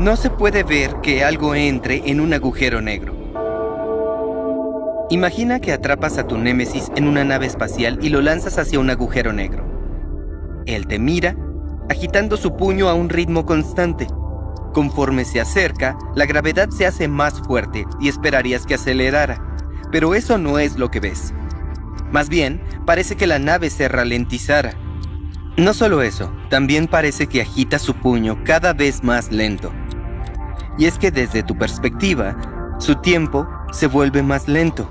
No se puede ver que algo entre en un agujero negro. Imagina que atrapas a tu némesis en una nave espacial y lo lanzas hacia un agujero negro. Él te mira, agitando su puño a un ritmo constante. Conforme se acerca, la gravedad se hace más fuerte y esperarías que acelerara. Pero eso no es lo que ves. Más bien, parece que la nave se ralentizara. No solo eso, también parece que agita su puño cada vez más lento. Y es que desde tu perspectiva, su tiempo se vuelve más lento.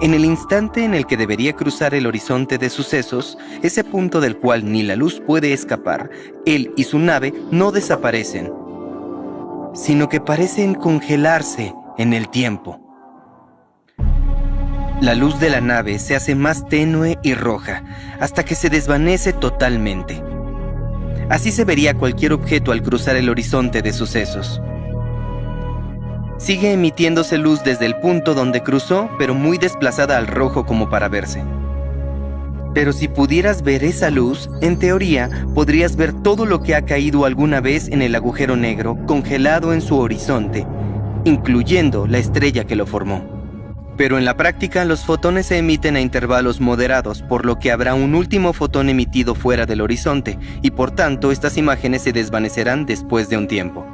En el instante en el que debería cruzar el horizonte de sucesos, ese punto del cual ni la luz puede escapar, él y su nave no desaparecen, sino que parecen congelarse en el tiempo. La luz de la nave se hace más tenue y roja, hasta que se desvanece totalmente. Así se vería cualquier objeto al cruzar el horizonte de sucesos. Sigue emitiéndose luz desde el punto donde cruzó, pero muy desplazada al rojo como para verse. Pero si pudieras ver esa luz, en teoría, podrías ver todo lo que ha caído alguna vez en el agujero negro, congelado en su horizonte, incluyendo la estrella que lo formó. Pero en la práctica, los fotones se emiten a intervalos moderados, por lo que habrá un último fotón emitido fuera del horizonte, y por tanto, estas imágenes se desvanecerán después de un tiempo.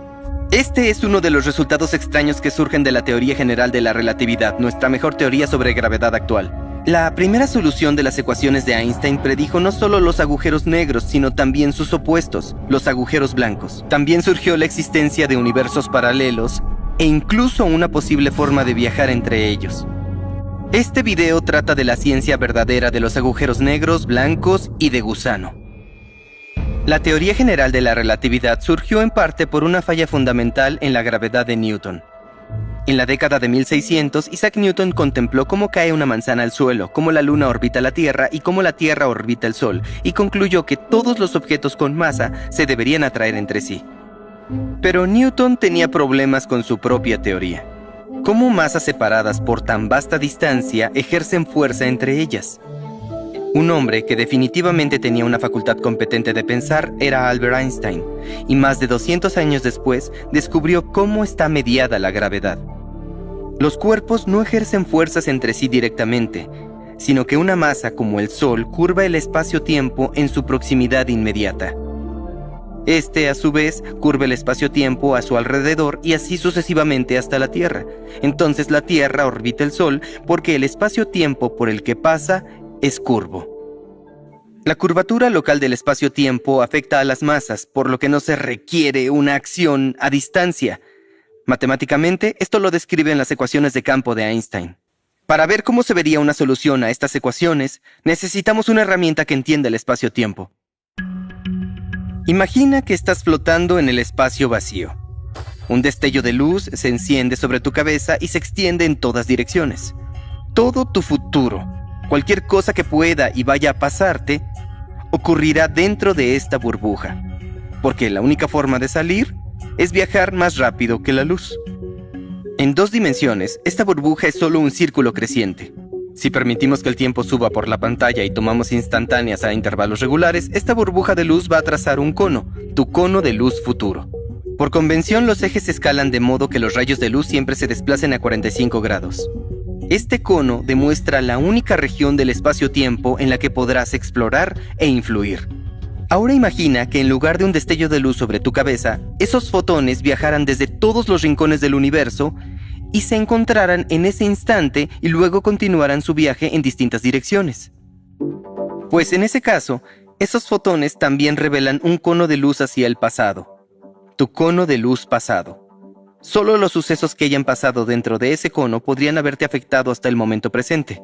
Este es uno de los resultados extraños que surgen de la teoría general de la relatividad, nuestra mejor teoría sobre gravedad actual. La primera solución de las ecuaciones de Einstein predijo no solo los agujeros negros, sino también sus opuestos, los agujeros blancos. También surgió la existencia de universos paralelos e incluso una posible forma de viajar entre ellos. Este video trata de la ciencia verdadera de los agujeros negros, blancos y de gusano. La teoría general de la relatividad surgió en parte por una falla fundamental en la gravedad de Newton. En la década de 1600, Isaac Newton contempló cómo cae una manzana al suelo, cómo la luna orbita la Tierra y cómo la Tierra orbita el Sol, y concluyó que todos los objetos con masa se deberían atraer entre sí. Pero Newton tenía problemas con su propia teoría. ¿Cómo masas separadas por tan vasta distancia ejercen fuerza entre ellas? Un hombre que definitivamente tenía una facultad competente de pensar era Albert Einstein, y más de 200 años después descubrió cómo está mediada la gravedad. Los cuerpos no ejercen fuerzas entre sí directamente, sino que una masa como el Sol curva el espacio-tiempo en su proximidad inmediata. Este, a su vez, curva el espacio-tiempo a su alrededor y así sucesivamente hasta la Tierra. Entonces la Tierra orbita el Sol porque el espacio-tiempo por el que pasa es curvo. La curvatura local del espacio-tiempo afecta a las masas, por lo que no se requiere una acción a distancia. Matemáticamente, esto lo describen las ecuaciones de campo de Einstein. Para ver cómo se vería una solución a estas ecuaciones, necesitamos una herramienta que entienda el espacio-tiempo. Imagina que estás flotando en el espacio vacío. Un destello de luz se enciende sobre tu cabeza y se extiende en todas direcciones. Todo tu futuro, cualquier cosa que pueda y vaya a pasarte, ocurrirá dentro de esta burbuja, porque la única forma de salir es viajar más rápido que la luz. En 2 dimensiones, esta burbuja es solo un círculo creciente. Si permitimos que el tiempo suba por la pantalla y tomamos instantáneas a intervalos regulares, esta burbuja de luz va a trazar un cono, tu cono de luz futuro. Por convención, los ejes se escalan de modo que los rayos de luz siempre se desplacen a 45 grados. Este cono demuestra la única región del espacio-tiempo en la que podrás explorar e influir. Ahora imagina que en lugar de un destello de luz sobre tu cabeza, esos fotones viajaran desde todos los rincones del universo y se encontraran en ese instante y luego continuaran su viaje en distintas direcciones. Pues en ese caso, esos fotones también revelan un cono de luz hacia el pasado. Tu cono de luz pasado. Solo los sucesos que hayan pasado dentro de ese cono podrían haberte afectado hasta el momento presente.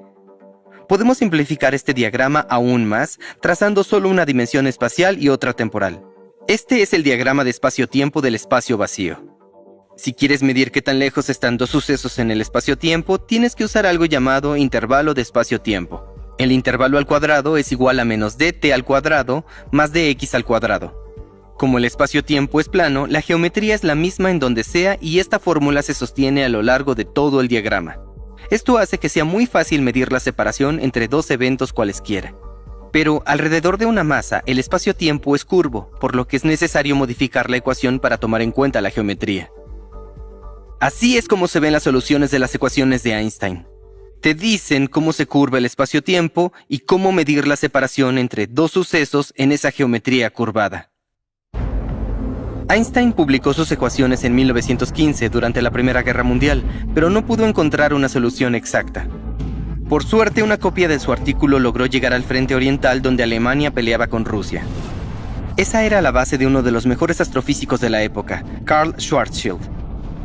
Podemos simplificar este diagrama aún más, trazando solo una dimensión espacial y otra temporal. Este es el diagrama de espacio-tiempo del espacio vacío. Si quieres medir qué tan lejos están 2 sucesos en el espacio-tiempo, tienes que usar algo llamado intervalo de espacio-tiempo. El intervalo al cuadrado es igual a menos dt al cuadrado más dx al cuadrado. Como el espacio-tiempo es plano, la geometría es la misma en donde sea y esta fórmula se sostiene a lo largo de todo el diagrama. Esto hace que sea muy fácil medir la separación entre 2 eventos cualesquiera. Pero alrededor de una masa, el espacio-tiempo es curvo, por lo que es necesario modificar la ecuación para tomar en cuenta la geometría. Así es como se ven las soluciones de las ecuaciones de Einstein. Te dicen cómo se curva el espacio-tiempo y cómo medir la separación entre dos sucesos en esa geometría curvada. Einstein publicó sus ecuaciones en 1915 durante la Primera Guerra Mundial, pero no pudo encontrar una solución exacta. Por suerte, una copia de su artículo logró llegar al frente oriental donde Alemania peleaba con Rusia. Esa era la base de uno de los mejores astrofísicos de la época, Karl Schwarzschild.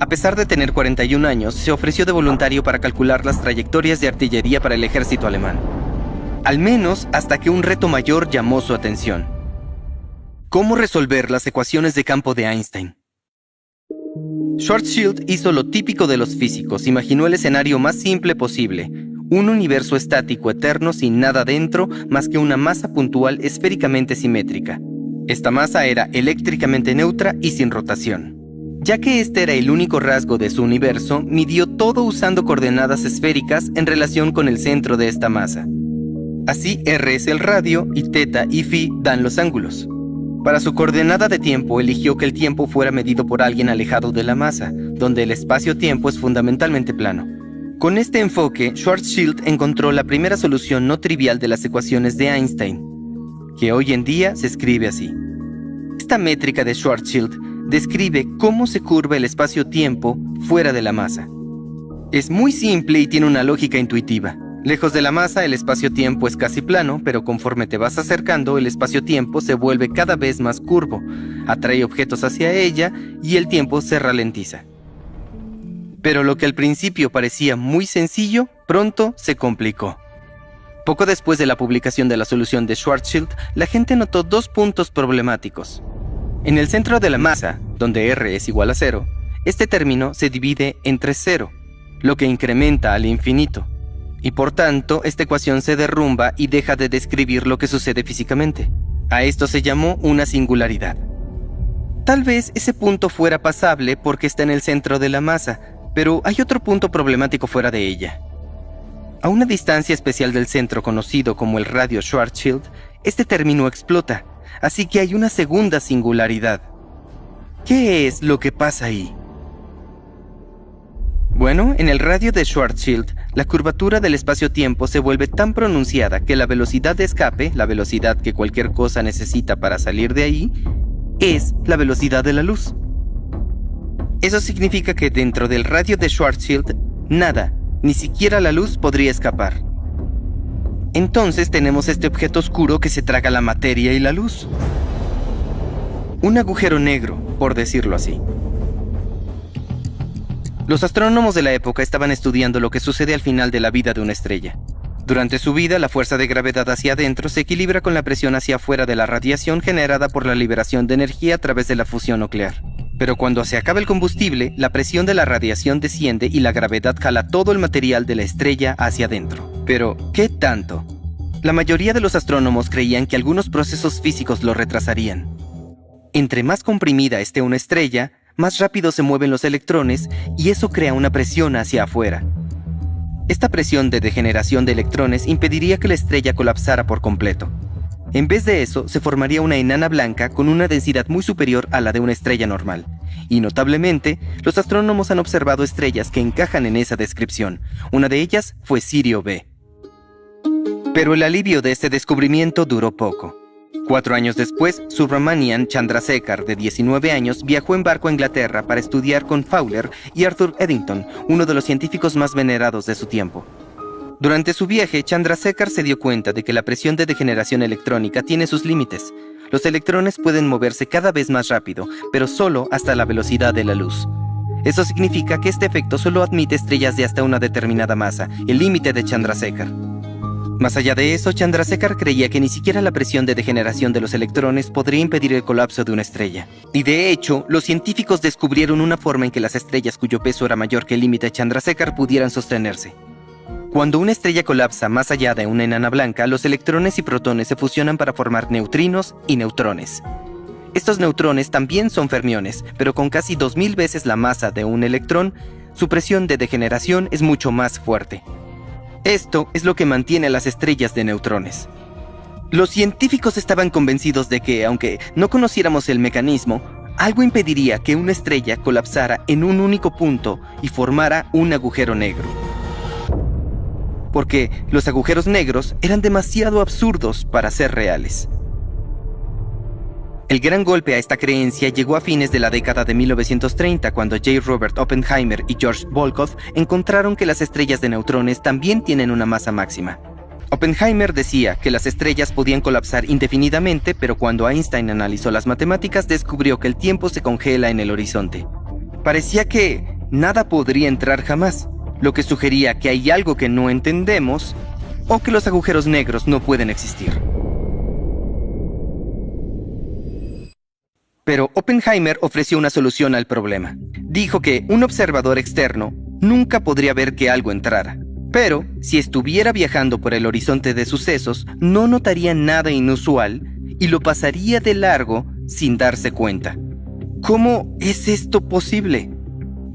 A pesar de tener 41 años, se ofreció de voluntario para calcular las trayectorias de artillería para el ejército alemán. Al menos hasta que un reto mayor llamó su atención. ¿Cómo resolver las ecuaciones de campo de Einstein? Schwarzschild hizo lo típico de los físicos, imaginó el escenario más simple posible, un universo estático eterno sin nada dentro más que una masa puntual esféricamente simétrica. Esta masa era eléctricamente neutra y sin rotación. Ya que este era el único rasgo de su universo, midió todo usando coordenadas esféricas en relación con el centro de esta masa. Así, R es el radio y θ y φ dan los ángulos. Para su coordenada de tiempo, eligió que el tiempo fuera medido por alguien alejado de la masa, donde el espacio-tiempo es fundamentalmente plano. Con este enfoque, Schwarzschild encontró la primera solución no trivial de las ecuaciones de Einstein, que hoy en día se escribe así. Esta métrica de Schwarzschild describe cómo se curva el espacio-tiempo fuera de la masa. Es muy simple y tiene una lógica intuitiva. Lejos de la masa, el espacio-tiempo es casi plano, pero conforme te vas acercando, el espacio-tiempo se vuelve cada vez más curvo, atrae objetos hacia ella y el tiempo se ralentiza. Pero lo que al principio parecía muy sencillo, pronto se complicó. Poco después de la publicación de la solución de Schwarzschild, la gente notó dos puntos problemáticos. En el centro de la masa, donde R es igual a 0, este término se divide entre 0, lo que incrementa al infinito. Y por tanto, esta ecuación se derrumba y deja de describir lo que sucede físicamente. A esto se llamó una singularidad. Tal vez ese punto fuera pasable porque está en el centro de la masa, pero hay otro punto problemático fuera de ella. A una distancia especial del centro conocido como el radio Schwarzschild, este término explota, así que hay una segunda singularidad. ¿Qué es lo que pasa ahí? Bueno, en el radio de Schwarzschild, la curvatura del espacio-tiempo se vuelve tan pronunciada que la velocidad de escape, la velocidad que cualquier cosa necesita para salir de ahí, es la velocidad de la luz. Eso significa que dentro del radio de Schwarzschild, nada, ni siquiera la luz podría escapar. Entonces tenemos este objeto oscuro que se traga la materia y la luz. Un agujero negro, por decirlo así. Los astrónomos de la época estaban estudiando lo que sucede al final de la vida de una estrella. Durante su vida, la fuerza de gravedad hacia adentro se equilibra con la presión hacia afuera de la radiación generada por la liberación de energía a través de la fusión nuclear. Pero cuando se acaba el combustible, la presión de la radiación desciende y la gravedad jala todo el material de la estrella hacia adentro. Pero, ¿qué tanto? La mayoría de los astrónomos creían que algunos procesos físicos lo retrasarían. Entre más comprimida esté una estrella, más rápido se mueven los electrones y eso crea una presión hacia afuera. Esta presión de degeneración de electrones impediría que la estrella colapsara por completo. En vez de eso, se formaría una enana blanca con una densidad muy superior a la de una estrella normal. Y notablemente, los astrónomos han observado estrellas que encajan en esa descripción. Una de ellas fue Sirio B. Pero el alivio de este descubrimiento duró poco. 4 años después, Subramanian Chandrasekhar, de 19 años, viajó en barco a Inglaterra para estudiar con Fowler y Arthur Eddington, uno de los científicos más venerados de su tiempo. Durante su viaje, Chandrasekhar se dio cuenta de que la presión de degeneración electrónica tiene sus límites. Los electrones pueden moverse cada vez más rápido, pero solo hasta la velocidad de la luz. Eso significa que este efecto solo admite estrellas de hasta una determinada masa, el límite de Chandrasekhar. Más allá de eso, Chandrasekhar creía que ni siquiera la presión de degeneración de los electrones podría impedir el colapso de una estrella. Y de hecho, los científicos descubrieron una forma en que las estrellas cuyo peso era mayor que el límite de Chandrasekhar pudieran sostenerse. Cuando una estrella colapsa más allá de una enana blanca, los electrones y protones se fusionan para formar neutrinos y neutrones. Estos neutrones también son fermiones, pero con casi 2000 veces la masa de un electrón, su presión de degeneración es mucho más fuerte. Esto es lo que mantiene a las estrellas de neutrones. Los científicos estaban convencidos de que, aunque no conociéramos el mecanismo, algo impediría que una estrella colapsara en un único punto y formara un agujero negro. Porque los agujeros negros eran demasiado absurdos para ser reales. El gran golpe a esta creencia llegó a fines de la década de 1930, cuando J. Robert Oppenheimer y George Volkoff encontraron que las estrellas de neutrones también tienen una masa máxima. Oppenheimer decía que las estrellas podían colapsar indefinidamente, pero cuando Einstein analizó las matemáticas descubrió que el tiempo se congela en el horizonte. Parecía que nada podría entrar jamás, lo que sugería que hay algo que no entendemos o que los agujeros negros no pueden existir. Pero Oppenheimer ofreció una solución al problema. Dijo que un observador externo nunca podría ver que algo entrara. Pero, si estuviera viajando por el horizonte de sucesos, no notaría nada inusual y lo pasaría de largo sin darse cuenta. ¿Cómo es esto posible?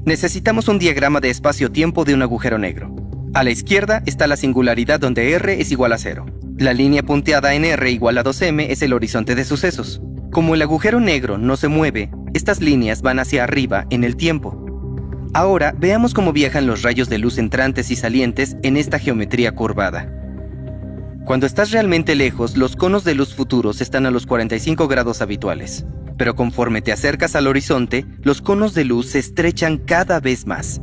Necesitamos un diagrama de espacio-tiempo de un agujero negro. A la izquierda está la singularidad donde R es igual a 0. La línea punteada en R igual a 2m es el horizonte de sucesos. Como el agujero negro no se mueve, estas líneas van hacia arriba en el tiempo. Ahora veamos cómo viajan los rayos de luz entrantes y salientes en esta geometría curvada. Cuando estás realmente lejos, los conos de luz futuros están a los 45 grados habituales. Pero conforme te acercas al horizonte, los conos de luz se estrechan cada vez más,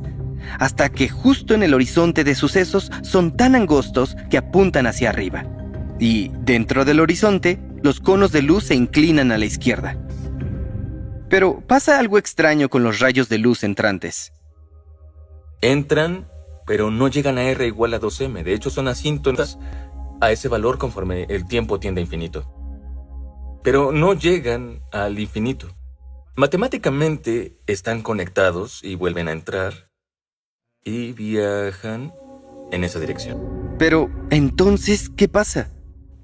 hasta que justo en el horizonte de sucesos son tan angostos que apuntan hacia arriba. Y dentro del horizonte, los conos de luz se inclinan a la izquierda. Pero pasa algo extraño con los rayos de luz entrantes. Entran, pero no llegan a R igual a 2m. De hecho, son asíntonas a ese valor conforme el tiempo tiende a infinito. Pero no llegan al infinito. Matemáticamente están conectados y vuelven a entrar y viajan en esa dirección. Pero, entonces, ¿qué pasa?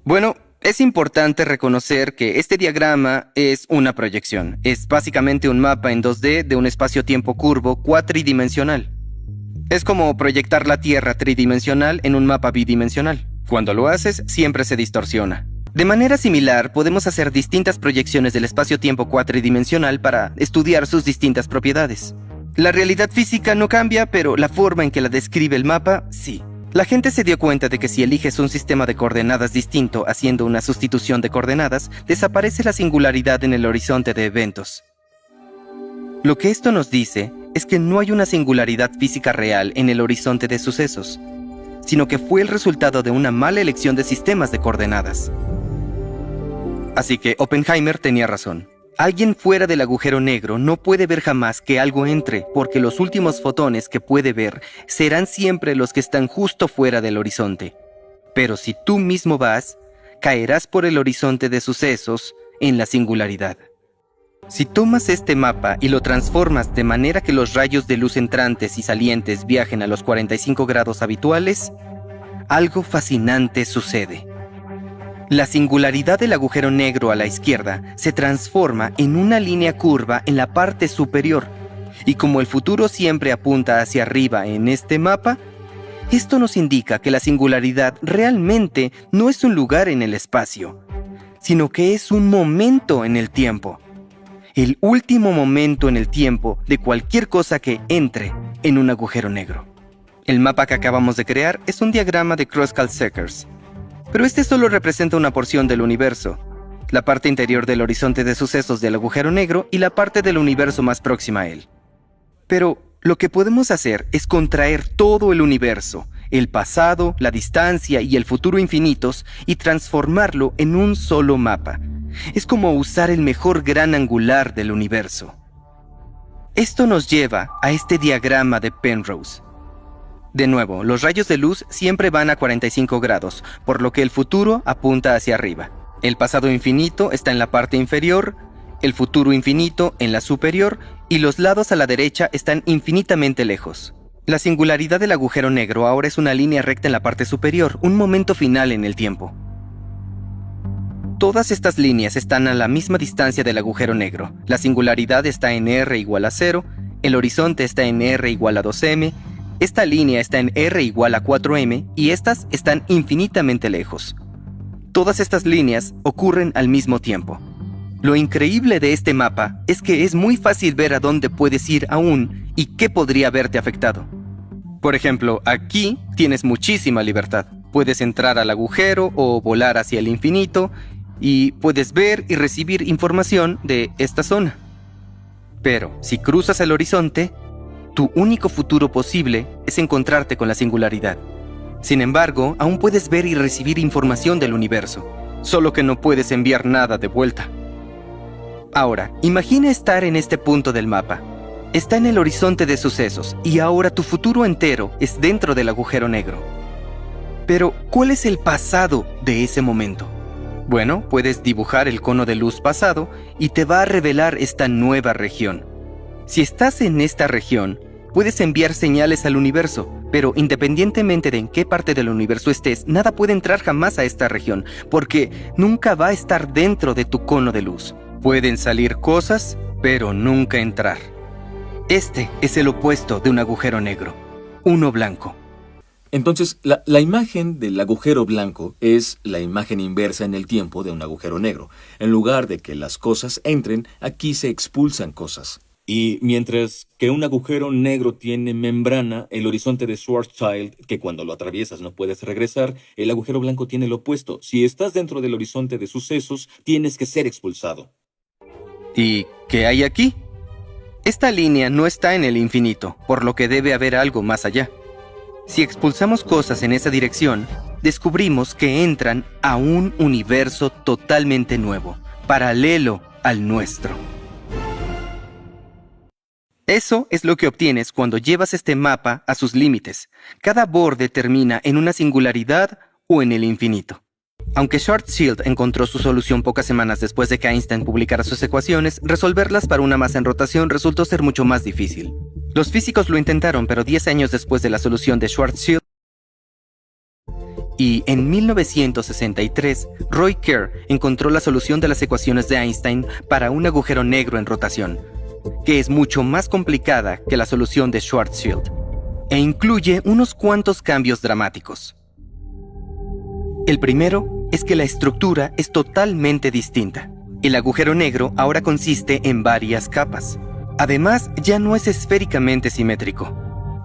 Bueno, es importante reconocer que este diagrama es una proyección. Es básicamente un mapa en 2D de un espacio-tiempo curvo cuatridimensional. Es como proyectar la Tierra tridimensional en un mapa bidimensional. Cuando lo haces, siempre se distorsiona. De manera similar, podemos hacer distintas proyecciones del espacio-tiempo cuatridimensional para estudiar sus distintas propiedades. La realidad física no cambia, pero la forma en que la describe el mapa, sí. La gente se dio cuenta de que si eliges un sistema de coordenadas distinto haciendo una sustitución de coordenadas, desaparece la singularidad en el horizonte de eventos. Lo que esto nos dice es que no hay una singularidad física real en el horizonte de sucesos, sino que fue el resultado de una mala elección de sistemas de coordenadas. Así que Oppenheimer tenía razón. Alguien fuera del agujero negro no puede ver jamás que algo entre, porque los últimos fotones que puede ver serán siempre los que están justo fuera del horizonte. Pero si tú mismo vas, caerás por el horizonte de sucesos en la singularidad. Si tomas este mapa y lo transformas de manera que los rayos de luz entrantes y salientes viajen a los 45 grados habituales, algo fascinante sucede. La singularidad del agujero negro a la izquierda se transforma en una línea curva en la parte superior, y como el futuro siempre apunta hacia arriba en este mapa, esto nos indica que la singularidad realmente no es un lugar en el espacio, sino que es un momento en el tiempo. El último momento en el tiempo de cualquier cosa que entre en un agujero negro. El mapa que acabamos de crear es un diagrama de Kruskal-Szekeres, pero este solo representa una porción del universo, la parte interior del horizonte de sucesos del agujero negro y la parte del universo más próxima a él. Pero lo que podemos hacer es contraer todo el universo, el pasado, la distancia y el futuro infinitos, y transformarlo en un solo mapa. Es como usar el mejor gran angular del universo. Esto nos lleva a este diagrama de Penrose. De nuevo, los rayos de luz siempre van a 45 grados, por lo que el futuro apunta hacia arriba. El pasado infinito está en la parte inferior, el futuro infinito en la superior, y los lados a la derecha están infinitamente lejos. La singularidad del agujero negro ahora es una línea recta en la parte superior, un momento final en el tiempo. Todas estas líneas están a la misma distancia del agujero negro. La singularidad está en R igual a 0, el horizonte está en R igual a 2m, esta línea está en R igual a 4m y estas están infinitamente lejos. Todas estas líneas ocurren al mismo tiempo. Lo increíble de este mapa es que es muy fácil ver a dónde puedes ir aún y qué podría haberte afectado. Por ejemplo, aquí tienes muchísima libertad. Puedes entrar al agujero o volar hacia el infinito y puedes ver y recibir información de esta zona. Pero si cruzas el horizonte, tu único futuro posible es encontrarte con la singularidad. Sin embargo, aún puedes ver y recibir información del universo, solo que no puedes enviar nada de vuelta. Ahora, imagina estar en este punto del mapa. Está en el horizonte de sucesos y ahora tu futuro entero es dentro del agujero negro. Pero, ¿cuál es el pasado de ese momento? Bueno, puedes dibujar el cono de luz pasado y te va a revelar esta nueva región. Si estás en esta región, puedes enviar señales al universo, pero independientemente de en qué parte del universo estés, nada puede entrar jamás a esta región, porque nunca va a estar dentro de tu cono de luz. Pueden salir cosas, pero nunca entrar. Este es el opuesto de un agujero negro, uno blanco. Entonces, la imagen del agujero blanco es la imagen inversa en el tiempo de un agujero negro. En lugar de que las cosas entren, aquí se expulsan cosas. Y mientras que un agujero negro tiene membrana, el horizonte de Schwarzschild, que cuando lo atraviesas no puedes regresar, el agujero blanco tiene lo opuesto. Si estás dentro del horizonte de sucesos, tienes que ser expulsado. ¿Y qué hay aquí? Esta línea no está en el infinito, por lo que debe haber algo más allá. Si expulsamos cosas en esa dirección, descubrimos que entran a un universo totalmente nuevo, paralelo al nuestro. Eso es lo que obtienes cuando llevas este mapa a sus límites. Cada borde termina en una singularidad o en el infinito. Aunque Schwarzschild encontró su solución pocas semanas después de que Einstein publicara sus ecuaciones, resolverlas para una masa en rotación resultó ser mucho más difícil. Los físicos lo intentaron, pero 10 años después de la solución de Schwarzschild, y en 1963, Roy Kerr encontró la solución de las ecuaciones de Einstein para un agujero negro en rotación, que es mucho más complicada que la solución de Schwarzschild, e incluye unos cuantos cambios dramáticos. El primero es que la estructura es totalmente distinta. El agujero negro ahora consiste en varias capas. Además, ya no es esféricamente simétrico.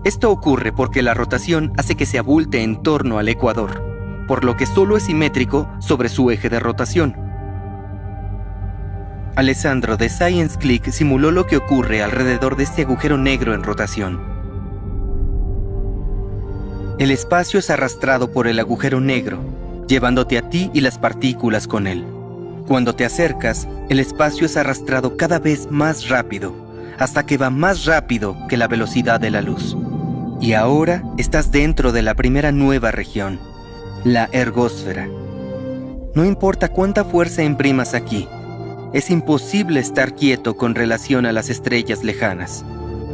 Esto ocurre porque la rotación hace que se abulte en torno al ecuador, por lo que solo es simétrico sobre su eje de rotación. Alessandro de Science Click simuló lo que ocurre alrededor de este agujero negro en rotación. El espacio es arrastrado por el agujero negro, llevándote a ti y las partículas con él. Cuando te acercas, el espacio es arrastrado cada vez más rápido, hasta que va más rápido que la velocidad de la luz. Y ahora estás dentro de la primera nueva región, la ergósfera. No importa cuánta fuerza imprimas aquí, es imposible estar quieto con relación a las estrellas lejanas.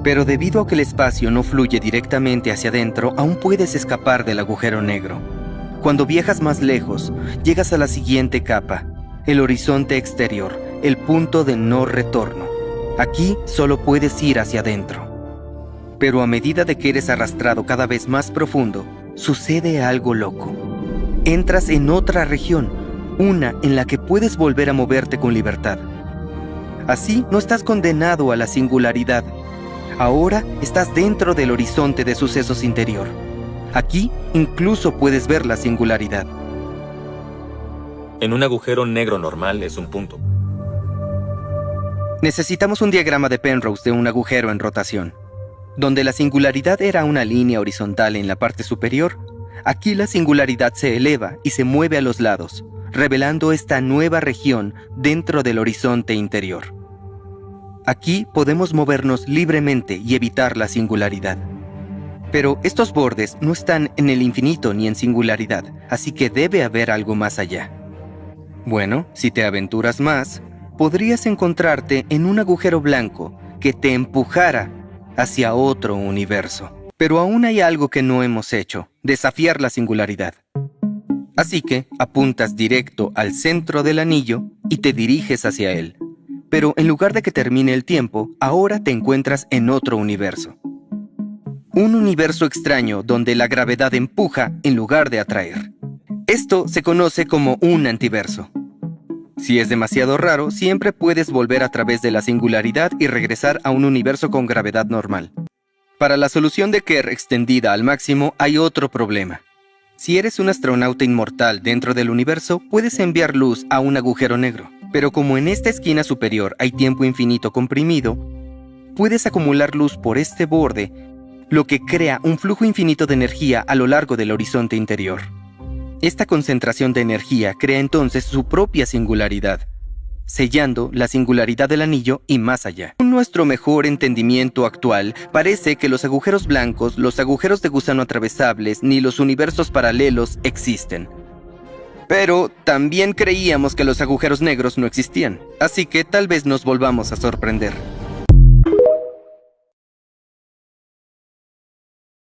Pero debido a que el espacio no fluye directamente hacia adentro, aún puedes escapar del agujero negro. Cuando viajas más lejos, llegas a la siguiente capa, el horizonte exterior, el punto de no retorno. Aquí solo puedes ir hacia adentro. Pero a medida de que eres arrastrado cada vez más profundo, sucede algo loco. Entras en otra región, una en la que puedes volver a moverte con libertad. Así no estás condenado a la singularidad. Ahora estás dentro del horizonte de sucesos interior. Aquí incluso puedes ver la singularidad. En un agujero negro normal es un punto. Necesitamos un diagrama de Penrose de un agujero en rotación. Donde la singularidad era una línea horizontal en la parte superior, aquí la singularidad se eleva y se mueve a los lados, revelando esta nueva región dentro del horizonte interior. Aquí podemos movernos libremente y evitar la singularidad. Pero estos bordes no están en el infinito ni en singularidad, así que debe haber algo más allá. Bueno, si te aventuras más, podrías encontrarte en un agujero blanco que te empujara hacia otro universo. Pero aún hay algo que no hemos hecho: desafiar la singularidad. Así que apuntas directo al centro del anillo y te diriges hacia él. Pero en lugar de que termine el tiempo, ahora te encuentras en otro universo. Un universo extraño donde la gravedad empuja en lugar de atraer. Esto se conoce como un antiverso. Si es demasiado raro, siempre puedes volver a través de la singularidad y regresar a un universo con gravedad normal. Para la solución de Kerr extendida al máximo hay otro problema. Si eres un astronauta inmortal dentro del universo, puedes enviar luz a un agujero negro. Pero como en esta esquina superior hay tiempo infinito comprimido, puedes acumular luz por este borde, lo que crea un flujo infinito de energía a lo largo del horizonte interior. Esta concentración de energía crea entonces su propia singularidad, sellando la singularidad del anillo y más allá. Con nuestro mejor entendimiento actual, parece que los agujeros blancos, los agujeros de gusano atravesables, ni los universos paralelos existen. Pero también creíamos que los agujeros negros no existían, así que tal vez nos volvamos a sorprender.